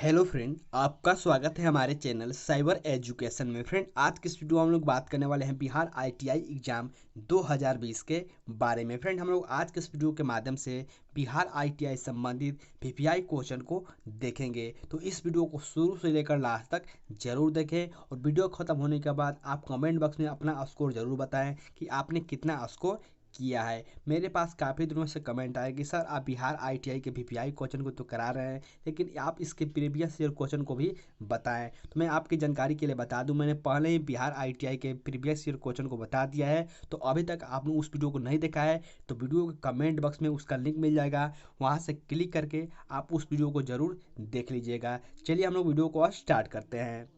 Hello friend, आपका स्वागत है हमारे चैनल साइबर एजुकेशन में। फ्रेंड, आज की इस वीडियो में हम लोग बात करने वाले हैं बिहार आईटीआई एग्जाम 2020 के बारे में। फ्रेंड, हम लोग आज के इस वीडियो के माध्यम से बिहार आईटीआई संबंधित वीपीआई क्वेश्चन को देखेंगे। तो इस वीडियो को शुरू से लेकर लास्ट तक जरूर देखें और वीडियो खत्म होने के बाद आप कमेंट बॉक्स में अपना स्कोर जरूर बताएं कि आपने कितना स्कोर किया है। मेरे पास काफ़ी दिनों से कमेंट आए कि सर आप बिहार आईटीआई के वीपीआई क्वेश्चन को तो करा रहे हैं, लेकिन आप इसके प्रीवियस ईयर क्वेश्चन को भी बताएं। तो मैं आपकी जानकारी के लिए बता दूं, मैंने पहले ही बिहार आईटीआई के प्रीवियस ईयर क्वेश्चन को बता दिया है। तो अभी तक आपने उस वीडियो को नहीं देखा है तो वीडियो के कमेंट बॉक्स में उसका लिंक मिल जाएगा, वहाँ से क्लिक करके आप उस वीडियो को ज़रूर देख लीजिएगा। चलिए हम लोग वीडियो को स्टार्ट करते हैं।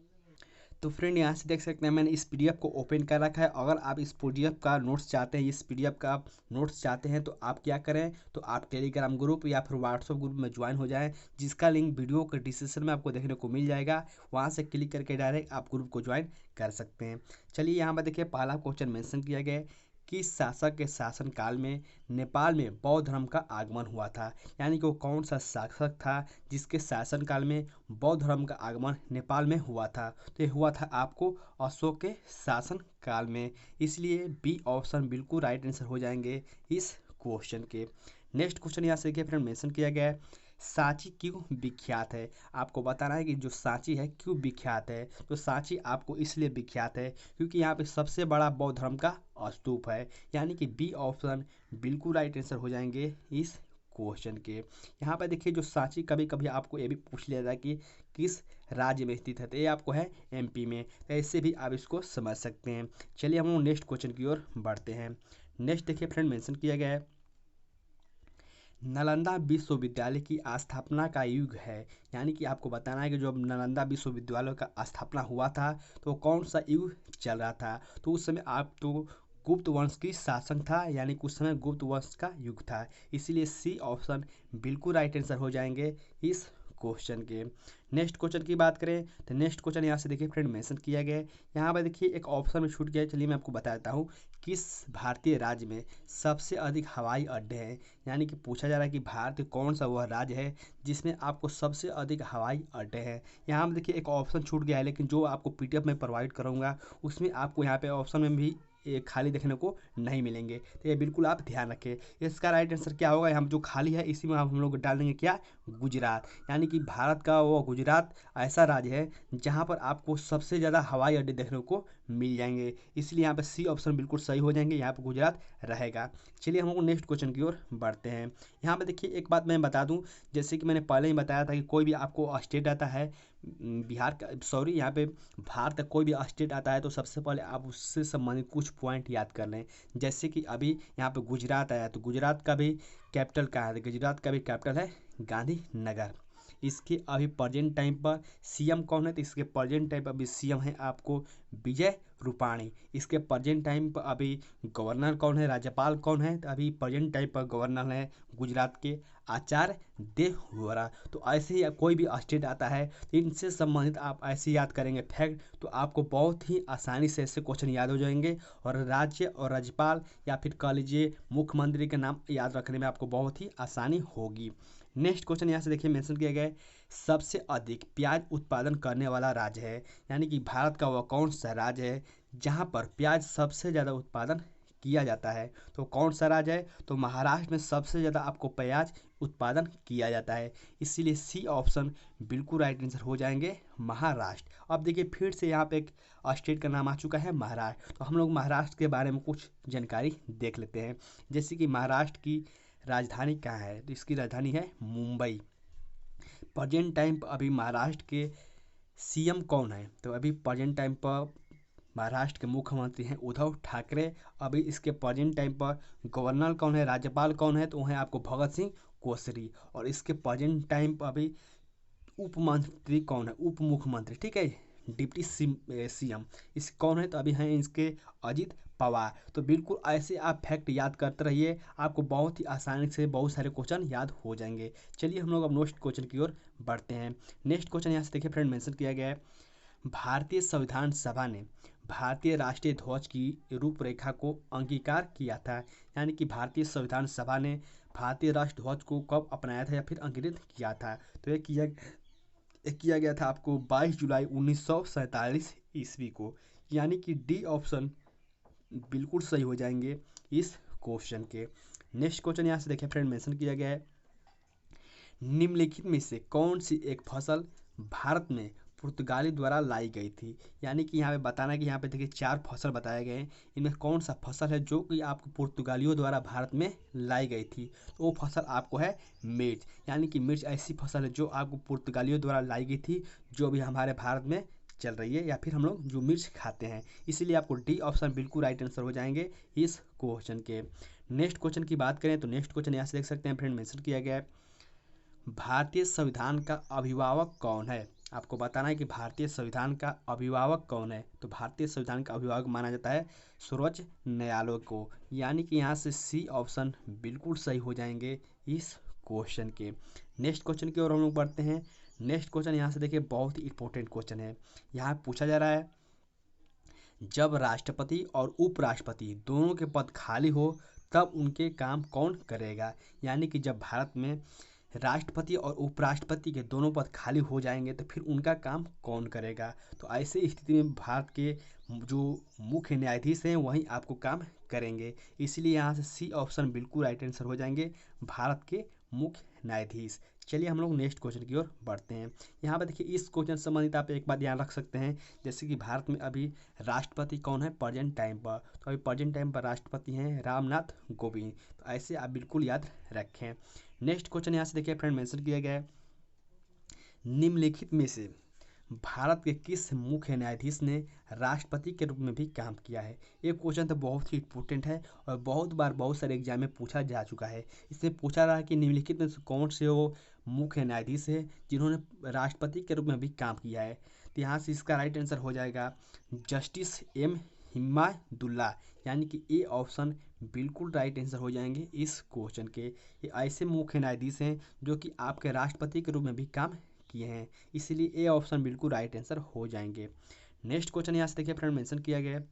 तो फ्रेंड, यहाँ से देख सकते हैं मैंने इस पीडीएफ को ओपन कर रखा है। अगर आप इस पीडीएफ का नोट्स चाहते हैं, इस पीडीएफ का आप नोट्स चाहते हैं तो आप क्या करें, तो आप टेलीग्राम ग्रुप या फिर व्हाट्सएप ग्रुप में ज्वाइन हो जाएं, जिसका लिंक वीडियो के डिस्क्रिप्शन में आपको देखने को मिल जाएगा। वहाँ से क्लिक करके डायरेक्ट आप ग्रुप को ज्वाइन कर सकते हैं। चलिए यहाँ पर देखिए, पहला क्वेश्चन मेंशन किया गया है, किस शासक के शासनकाल में नेपाल में बौद्ध धर्म का आगमन हुआ था। यानी कि वो कौन सा शासक था जिसके शासनकाल में बौद्ध धर्म का आगमन नेपाल में हुआ था। तो ये हुआ था आपको अशोक के शासन काल में, इसलिए बी ऑप्शन बिल्कुल राइट आंसर हो जाएंगे इस क्वेश्चन के। नेक्स्ट क्वेश्चन यहाँ से देखिए फ्रेंड, मेंशन किया गया है, सांची क्यों विख्यात है। आपको बताना है कि जो सांची है क्यों विख्यात है। तो सांची आपको इसलिए विख्यात है क्योंकि यहाँ पे सबसे बड़ा बौद्ध धर्म का स्तूप है। यानी कि बी ऑप्शन बिल्कुल राइट आंसर हो जाएंगे इस क्वेश्चन के। यहाँ पर देखिए, जो सांची कभी कभी आपको ये भी पूछ लिया जाए कि किस राज्य में स्थित है, तो ये आपको है एमपी में, तो ऐसे भी आप इसको समझ सकते हैं। चलिए हम लोग नेक्स्ट क्वेश्चन की ओर बढ़ते हैं। नेक्स्ट देखिए फ्रेंड, मेंशन किया गया है, नालंदा विश्वविद्यालय की स्थापना का युग है। यानी कि आपको बताना है कि जो नालंदा विश्वविद्यालय का स्थापना हुआ था तो कौन सा युग चल रहा था। तो उस समय आप तो गुप्त वंश की शासन था, यानी कि उस समय गुप्त वंश का युग था, इसीलिए सी ऑप्शन बिल्कुल राइट आंसर हो जाएंगे इस क्वेश्चन के। नेक्स्ट क्वेश्चन की बात करें तो नेक्स्ट क्वेश्चन यहाँ से देखिए फ्रेंड, मेंशन किया गया है। यहाँ पर देखिए एक ऑप्शन में छूट गया है, चलिए मैं आपको बताता हूँ, किस भारतीय राज्य में सबसे अधिक हवाई अड्डे हैं। यानी कि पूछा जा रहा है कि भारत कौन सा वह राज्य है जिसमें आपको सबसे अधिक हवाई अड्डे हैं। यहाँ पर देखिए एक ऑप्शन छूट गया है, लेकिन जो आपको पीडीएफ में प्रोवाइड करूँगा उसमें आपको यहाँ पे ऑप्शन में भी ये खाली देखने को नहीं मिलेंगे, तो ये बिल्कुल आप ध्यान रखें। इसका राइट आंसर क्या होगा, यहाँ जो खाली है इसी में हम लोग डाल देंगे क्या, गुजरात। यानी कि भारत का वो गुजरात ऐसा राज्य है जहाँ पर आपको सबसे ज़्यादा हवाई अड्डे देखने को मिल जाएंगे, इसलिए यहाँ पर सी ऑप्शन बिल्कुल सही हो जाएंगे, यहाँ पर गुजरात रहेगा। चलिए हम लोग नेक्स्ट क्वेश्चन की ओर बढ़ते हैं। यहाँ पर देखिए एक बात मैं बता दूं, जैसे कि मैंने पहले ही बताया था कि कोई भी आपको स्टेट आता है बिहार का, सॉरी यहाँ पे भारत का कोई भी स्टेट आता है तो सबसे पहले आप उससे संबंधित कुछ पॉइंट याद कर लें। जैसे कि अभी यहाँ पे गुजरात आया तो गुजरात का भी कैपिटल कहाँ है, गुजरात का भी कैपिटल है गांधीनगर। इसके अभी प्रेजेंट टाइम पर सीएम कौन है, तो इसके प्रेजेंट टाइम पर अभी सीएम है आपको विजय रूपाणी। इसके प्रेजेंट टाइम पर अभी गवर्नर कौन है, राज्यपाल कौन है, तो अभी प्रेजेंट टाइम पर गवर्नर है गुजरात के आचार्य देवव्रत। तो ऐसे ही कोई भी स्टेट आता है तो इनसे संबंधित आप ऐसे याद करेंगे फैक्ट, तो आपको बहुत ही आसानी से ऐसे क्वेश्चन याद हो जाएंगे और राज्य और राज्यपाल या फिर कह लीजिए मुख्यमंत्री के नाम याद रखने में आपको बहुत ही आसानी होगी। नेक्स्ट क्वेश्चन यहाँ से देखिए मेंशन किया गया है, सबसे अधिक प्याज उत्पादन करने वाला राज्य है। यानी कि भारत का वह कौन सा राज्य है जहाँ पर प्याज सबसे ज़्यादा उत्पादन किया जाता है। तो कौन सा राज्य है, तो महाराष्ट्र में सबसे ज़्यादा आपको प्याज उत्पादन किया जाता है, इसीलिए सी ऑप्शन बिल्कुल राइट आंसर हो जाएंगे महाराष्ट्र। अब देखिए फिर से यहाँ पे एक स्टेट का नाम आ चुका है महाराष्ट्र, तो हम लोग महाराष्ट्र के बारे में कुछ जानकारी देख लेते हैं। जैसे कि महाराष्ट्र की राजधानी कहाँ है, तो इसकी राजधानी है मुंबई। प्रेजेंट टाइम पर अभी महाराष्ट्र के सीएम कौन है, तो अभी प्रेजेंट टाइम पर महाराष्ट्र के मुख्यमंत्री हैं उद्धव ठाकरे। अभी इसके प्रेजेंट टाइम पर गवर्नर कौन है, राज्यपाल कौन है, तो वह है आपको भगत सिंह कोश्यारी। और इसके प्रेजेंट टाइम पर अभी उप मंत्री कौन है, उप मुख्यमंत्री, ठीक है, डिप्टी सीएम इस कौन है, तो अभी हैं इसके अजित पवार। तो बिल्कुल ऐसे आप फैक्ट याद करते रहिए, आपको बहुत ही आसानी से बहुत सारे क्वेश्चन याद हो जाएंगे। चलिए हम लोग अब नेक्स्ट क्वेश्चन की ओर बढ़ते हैं। नेक्स्ट क्वेश्चन यहाँ से देखिए फ्रेंड, मेंशन किया गया है, भारतीय संविधान सभा ने भारतीय राष्ट्रीय ध्वज की रूपरेखा को अंगीकार किया था। यानी कि भारतीय संविधान सभा ने भारतीय राष्ट्र ध्वज को कब अपनाया था या फिर अंकित किया था, तो ये किया किया गया था आपको 22 जुलाई 1947 ईस्वी को, यानी कि डी ऑप्शन बिल्कुल सही हो जाएंगे इस क्वेश्चन के। नेक्स्ट क्वेश्चन यहाँ से देखिए फ्रेंड मेंशन किया गया है, निम्नलिखित में से कौन सी एक फसल भारत में पुर्तगाली द्वारा लाई गई थी। यानी कि यहाँ पे बताना है कि यहाँ पे देखिए 4 फसल बताए गए हैं, इनमें कौन सा फसल है जो कि आपको पुर्तगालियों द्वारा भारत में लाई गई थी। तो वो फसल आपको है मिर्च, यानी कि मिर्च ऐसी फसल है जो आपको पुर्तगालियों द्वारा लाई गई थी, जो भी हमारे भारत में चल रही है या फिर हम लोग जो मिर्च खाते हैं। इसीलिए आपको डी ऑप्शन बिल्कुल राइट आंसर हो जाएंगे इस क्वेश्चन के। नेक्स्ट क्वेश्चन की बात करें तो नेक्स्ट क्वेश्चन यहाँ से देख सकते हैं फ्रेंड मेंशन किया गया है, भारतीय संविधान का अभिभावक कौन है। आपको बताना है कि भारतीय संविधान का अभिभावक कौन है। तो भारतीय संविधान का अभिभावक माना जाता है सर्वोच्च न्यायालय को, यानी कि यहाँ से सी ऑप्शन बिल्कुल सही हो जाएंगे इस क्वेश्चन के। नेक्स्ट क्वेश्चन की ओर हम लोग बढ़ते हैं। नेक्स्ट क्वेश्चन यहाँ से देखिए बहुत ही इंपॉर्टेंट क्वेश्चन है। यहाँ पूछा जा रहा है, जब राष्ट्रपति और उपराष्ट्रपति दोनों के पद खाली हो तब उनके काम कौन करेगा। यानी कि जब भारत में राष्ट्रपति और उपराष्ट्रपति के दोनों पद खाली हो जाएंगे तो फिर उनका काम कौन करेगा। तो ऐसी स्थिति में भारत के जो मुख्य न्यायाधीश हैं वही आपको काम करेंगे। इसलिए यहाँ से सी ऑप्शन बिल्कुल राइट आंसर हो जाएंगे, भारत के मुख्य न्यायाधीश। चलिए हम लोग नेक्स्ट क्वेश्चन की ओर बढ़ते हैं। यहाँ पर देखिए इस क्वेश्चन से संबंधित आप एक बात ध्यान रख सकते हैं, जैसे कि भारत में अभी राष्ट्रपति कौन है प्रेजेंट टाइम पर। तो अभी प्रेजेंट टाइम पर राष्ट्रपति हैं रामनाथ कोविंद। तो ऐसे आप बिल्कुल याद रखें। नेक्स्ट क्वेश्चन यहाँ से देखिए फ्रेंड मेंशन किया गया है, निम्नलिखित में से भारत के किस मुख्य न्यायाधीश ने राष्ट्रपति के रूप में भी काम किया है। ये क्वेश्चन तो बहुत ही इंपॉर्टेंट है और बहुत बार बहुत सारे एग्जाम में पूछा जा चुका है। इसमें पूछा रहा है कि निम्नलिखित में से कौन से वो मुख्य न्यायाधीश है जिन्होंने राष्ट्रपति के रूप में भी काम किया है। तो यहाँ से इसका राइट आंसर हो जाएगा जस्टिस एम हिमायतुल्लाह, यानी कि ए ऑप्शन बिल्कुल राइट आंसर हो जाएंगे इस क्वेश्चन के। ये ऐसे मुख्य न्यायाधीश हैं जो कि आपके राष्ट्रपति के रूप में भी काम किए हैं, इसलिए ए ऑप्शन बिल्कुल राइट आंसर हो जाएंगे। नेक्स्ट क्वेश्चन यहाँ से देखिए फ्रेंड मेंशन किया गया है,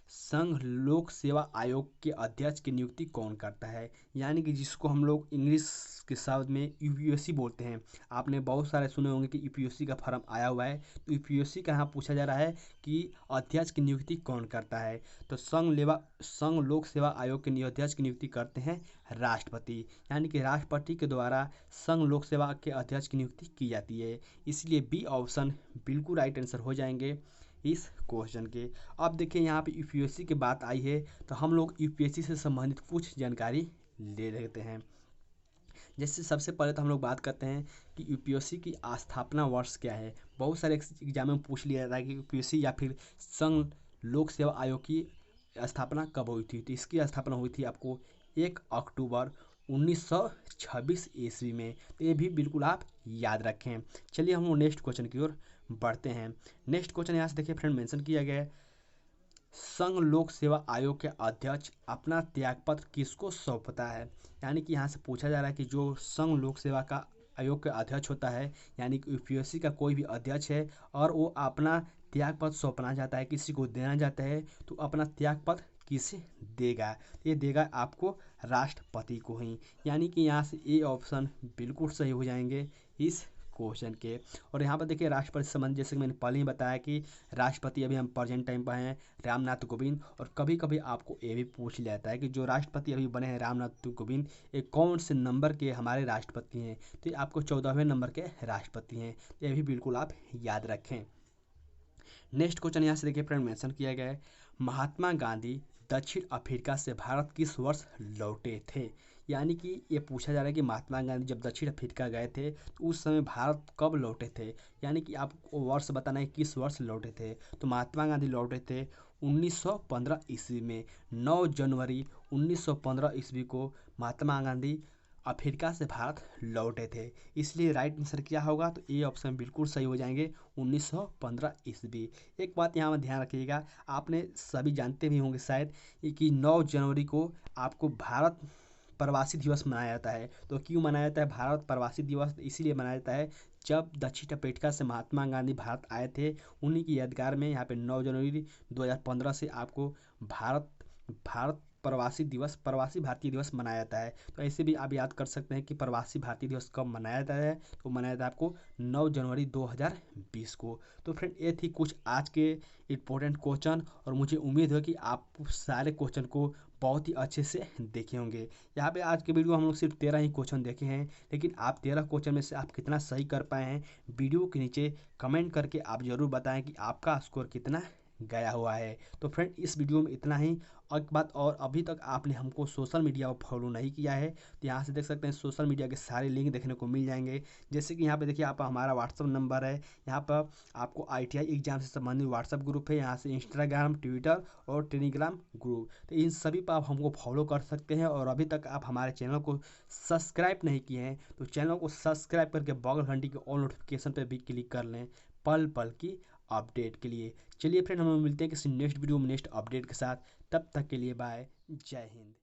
संघ लोक सेवा आयोग के अध्यक्ष की नियुक्ति कौन करता है। यानी कि जिसको हम लोग इंग्लिश के शब्द में यूपीएससी बोलते हैं। आपने बहुत सारे सुने होंगे कि यूपीएससी का फॉर्म आया हुआ है, तो यूपीएससी का यहाँ पूछा जा रहा है कि अध्यक्ष की नियुक्ति कौन करता है। तो संघ लोक सेवा आयोग के अध्यक्ष की नियुक्ति करते हैं राष्ट्रपति, यानी कि राष्ट्रपति के द्वारा संघ लोक सेवा के अध्यक्ष की नियुक्ति की जाती है। इसलिए बी ऑप्शन बिल्कुल राइट आंसर हो जाएंगे इस क्वेश्चन के। अब देखिए यहाँ पे यूपीएससी की बात आई है तो हम लोग यूपीएससी से संबंधित कुछ जानकारी ले लेते हैं। जैसे सबसे पहले तो हम लोग बात करते हैं कि यूपीएससी की स्थापना वर्ष क्या है। बहुत सारे एग्जाम में पूछ लिया जाता है कि यूपीएससी या फिर संघ लोक सेवा आयोग की स्थापना कब हुई थी। तो इसकी स्थापना हुई थी आपको 1 अक्टूबर 1926 ईस्वी में। तो ये भी बिल्कुल आप याद रखें। चलिए हम नेक्स्ट क्वेश्चन की ओर बढ़ते हैं। नेक्स्ट क्वेश्चन यहाँ से देखिए फ्रेंड मेंशन किया गया है, संघ लोक सेवा आयोग के अध्यक्ष अपना त्यागपत्र किसको सौंपता है। यानी कि यहाँ से पूछा जा रहा है कि जो संघ लोक सेवा का आयोग के अध्यक्ष होता है, यानी कि यूपीएससी का कोई भी अध्यक्ष है और वो अपना त्यागपत्र सौंपना चाहता है, किसी को देना चाहता है, तो अपना त्यागपत्र किसे देगा। ये देगा आपको राष्ट्रपति को ही, यानी कि यहाँ से ए ऑप्शन बिल्कुल सही हो जाएंगे इस क्वेश्चन के। और यहाँ पर देखिए राष्ट्रपति संबंध, जैसे कि मैंने पहले ही बताया कि राष्ट्रपति अभी हम प्रेजेंट टाइम पर हैं रामनाथ कोविंद। और कभी कभी आपको ये भी पूछ लिया जाता है कि जो राष्ट्रपति अभी बने हैं रामनाथ कोविंद, ये कौन से नंबर के हमारे राष्ट्रपति हैं। तो ये आपको 14वें नंबर के राष्ट्रपति हैं। ये भी बिल्कुल आप याद रखें। नेक्स्ट क्वेश्चन यहाँ से देखिए फ्रेंड मेंशन किया गया है, महात्मा गांधी दक्षिण अफ्रीका से भारत किस वर्ष लौटे थे। यानी कि ये पूछा जा रहा है कि महात्मा गांधी जब दक्षिण अफ्रीका गए थे तो उस समय भारत कब लौटे थे। यानी कि आपको वर्ष बताना है किस वर्ष लौटे थे। तो महात्मा गांधी लौटे थे 1915 ईस्वी में। 9 जनवरी 1915 ईस्वी को महात्मा गांधी अफ्रीका से भारत लौटे थे। इसलिए राइट आंसर क्या होगा, तो ए ऑप्शन बिल्कुल सही हो जाएंगे 1915 ईस्वी। एक बात यहाँ में ध्यान रखिएगा, आपने सभी जानते भी होंगे शायद कि 9 जनवरी को आपको भारत प्रवासी दिवस मनाया जाता है। तो क्यों मनाया जाता है भारत प्रवासी दिवस, इसीलिए मनाया जाता है जब दक्षिण अफ्रीका से महात्मा गांधी भारत आए थे, उन्हीं की यादगार में यहाँ पे 9 जनवरी 2015 से आपको भारत प्रवासी भारतीय दिवस मनाया जाता है। तो ऐसे भी आप याद कर सकते हैं कि प्रवासी भारतीय दिवस कब मनाया जाता है, तो मनाया जाता है आपको 9 जनवरी 2020 को। तो फ्रेंड ये थी कुछ आज के इम्पोर्टेंट क्वेश्चन, और मुझे उम्मीद है कि आप सारे क्वेश्चन को बहुत ही अच्छे से देखे होंगे। यहाँ पे आज के वीडियो हम लोग सिर्फ 13 ही क्वेश्चन देखे हैं, लेकिन आप 13 क्वेश्चन में से आप कितना सही कर पाए हैं, वीडियो के नीचे कमेंट करके आप ज़रूर बताएं कि आपका स्कोर कितना गया हुआ है। तो फ्रेंड इस वीडियो में इतना ही। और एक बात और, अभी तक आपने हमको सोशल मीडिया पर फॉलो नहीं किया है तो यहाँ से देख सकते हैं सोशल मीडिया के सारे लिंक देखने को मिल जाएंगे। जैसे कि यहाँ पे देखिए, आप हमारा व्हाट्सअप नंबर है, यहाँ पर आपको ITI एग्जाम से संबंधित व्हाट्सअप ग्रुप है, यहाँ से इंस्टाग्राम, ट्विटर और टेलीग्राम ग्रुप, तो इन सभी पर आप हमको फॉलो कर सकते हैं। और अभी तक आप हमारे चैनल को सब्सक्राइब नहीं किए हैं तो चैनल को सब्सक्राइब करके बगल घंटी के ऑल नोटिफिकेशन पर भी क्लिक कर लें पल पल की अपडेट के लिए। चलिए फ्रेंड, हम लोग मिलते हैं किसी नेक्स्ट वीडियो में नेक्स्ट अपडेट के साथ। तब तक के लिए बाय, जय हिंद।